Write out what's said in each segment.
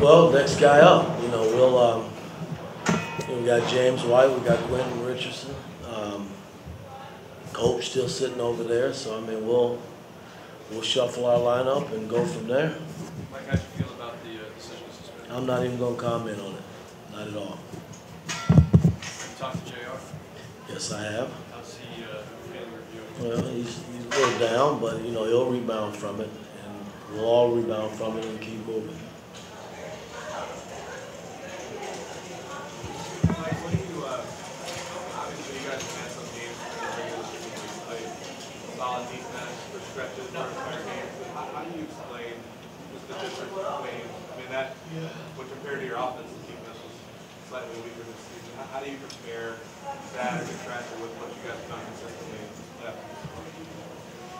Well, next guy up, we got James White, we got Quentin Richardson. Hope's still sitting over there, so I mean we'll shuffle our lineup and go from there. Mike, how'd you feel about the decision to suspend? I'm not even going to comment on it, not at all. You talked to JR? Yes, I have. How's he feeling reviewing? Well, he's a little down, but he'll rebound from it, and we'll all rebound from it and keep moving. Mike, what do you, obviously you guys have had some games in the regular season where you played solid defense for stretches for entire games, but how do you explain just the difference between, that when compared to your offensive defense was slightly weaker this season, how do you compare that or contrast it with what you guys have done consistently left?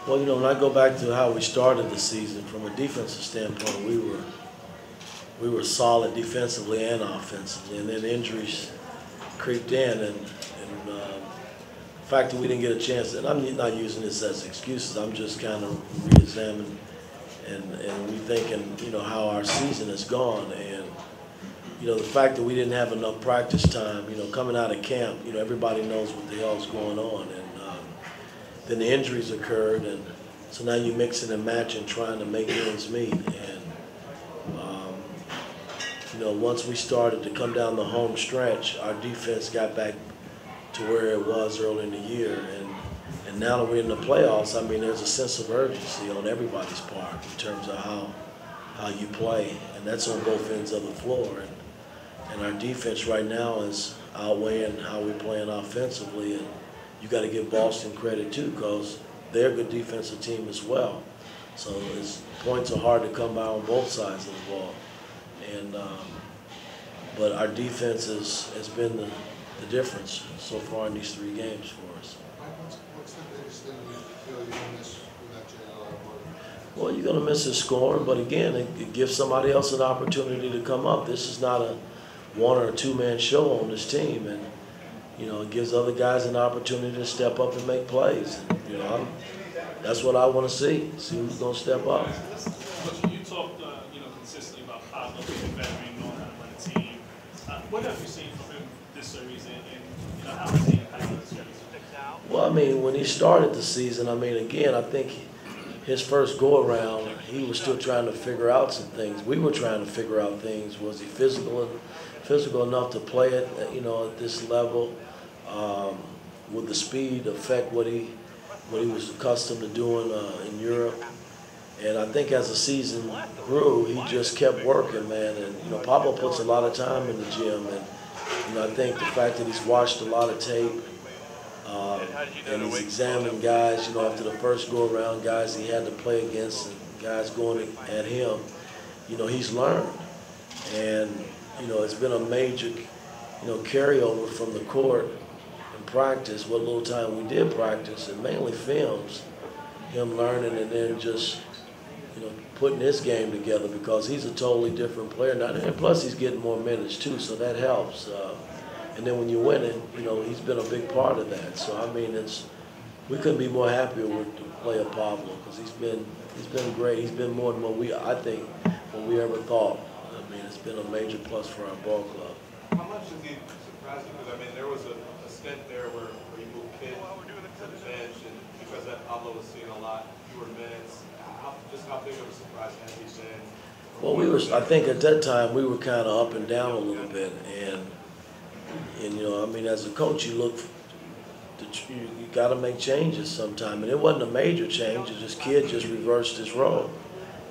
Well, when I go back to how we started the season, from a defensive standpoint, we were solid defensively and offensively, and then injuries creeped in, and the fact that we didn't get a chance, and I'm not using this as excuses, I'm just kind of re-examining and rethinking, how our season has gone, and the fact that we didn't have enough practice time, coming out of camp, everybody knows what the hell's going on, and then the injuries occurred, and so now you're mixing and matching, trying to make ends meet, and once we started to come down the home stretch, our defense got back to where it was early in the year, and now that we're in the playoffs, there's a sense of urgency on everybody's part in terms of how you play, and that's on both ends of the floor, and our defense right now is outweighing how we're playing offensively, and you got to give Boston credit too, because they're a good defensive team as well. So points are hard to come by on both sides of the ball, and but our defense has been the difference so far in these 3 games for us. What's the biggest thing you feel you're going to miss with that JR? Well, you're going to miss his scoring, but again, it gives somebody else an opportunity to come up. This is not a 1 or 2 man show on this team, and it gives other guys an opportunity to step up and make plays. And, that's what I want to see who's going to step up. You talked, consistently about Pablo being a veteran, knowing how to run a team. What have you seen from him this series, and how has he impacted the series? Well, when he started the season, again, I think his first go-around, he was still trying to figure out some things. We were trying to figure out things. Was he physical enough to play it, at this level? Would the speed affect what he was accustomed to doing in Europe? And I think as the season grew, he just kept working, man. And Pablo puts a lot of time in the gym, and I think the fact that he's watched a lot of tape and he's examined guys, after the first go-around, guys he had to play against and guys going at him, he's learned. And it's been a major carryover from the court and practice, what little time we did practice, and mainly films, him learning and then just putting his game together, because he's a totally different player now, and plus he's getting more minutes too, so that helps. And then when you win it, he's been a big part of that. So we couldn't be more happier with the play of Pablo, because he's been great. He's been more than what we ever thought. It's been a major plus for our ball club. How much does he surprise you? Because there was a stint there where you moved kids to the bench, and because that Pablo was seeing a lot fewer minutes. How big of a surprise has he been? Well, I think at that time we were kind of up and down a little bit, and as a coach, you got to make changes sometime, and it wasn't a major change. It just Kid just reversed his role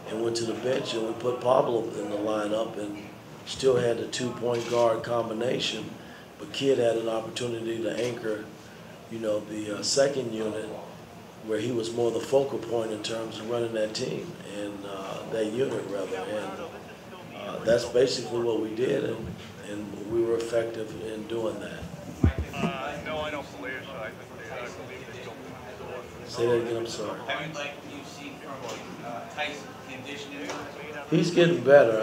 and went to the bench, and we put Pablo in the lineup, and still had the 2-point guard combination, but Kid had an opportunity to anchor, the second unit, where he was more the focal point in terms of running that team and that unit rather, and that's basically what we did, and we were effective in doing that. No, I don't believe so. I believe they Say that again, I'm sorry. Have you seen from Tyson conditioning? He's getting better.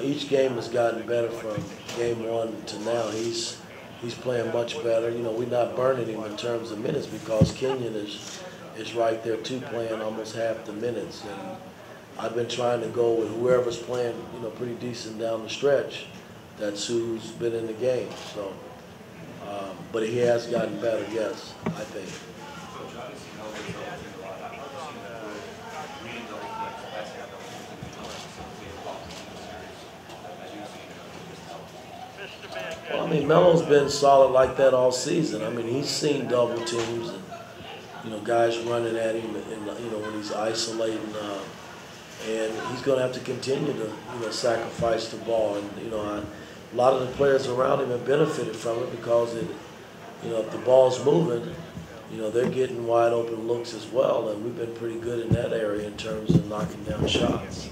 Each game has gotten better from game 1 to now. He's playing much better. We're not burning him in terms of minutes, because Kenyon is right there too, playing almost half the minutes. And I've been trying to go with whoever's playing, you know, pretty decent down the stretch. That's who's been in the game. So, but he has gotten better, yes, I think. Well, I mean, Melo's been solid like that all season. I mean, he's seen double teams and, you know, guys running at him, and you know, when he's isolating, and he's going to have to continue to, you know, sacrifice the ball. And you know, a lot of the players around him have benefited from it because it, you know, if the ball's moving, you know, they're getting wide open looks as well, and we've been pretty good in that area in terms of knocking down shots.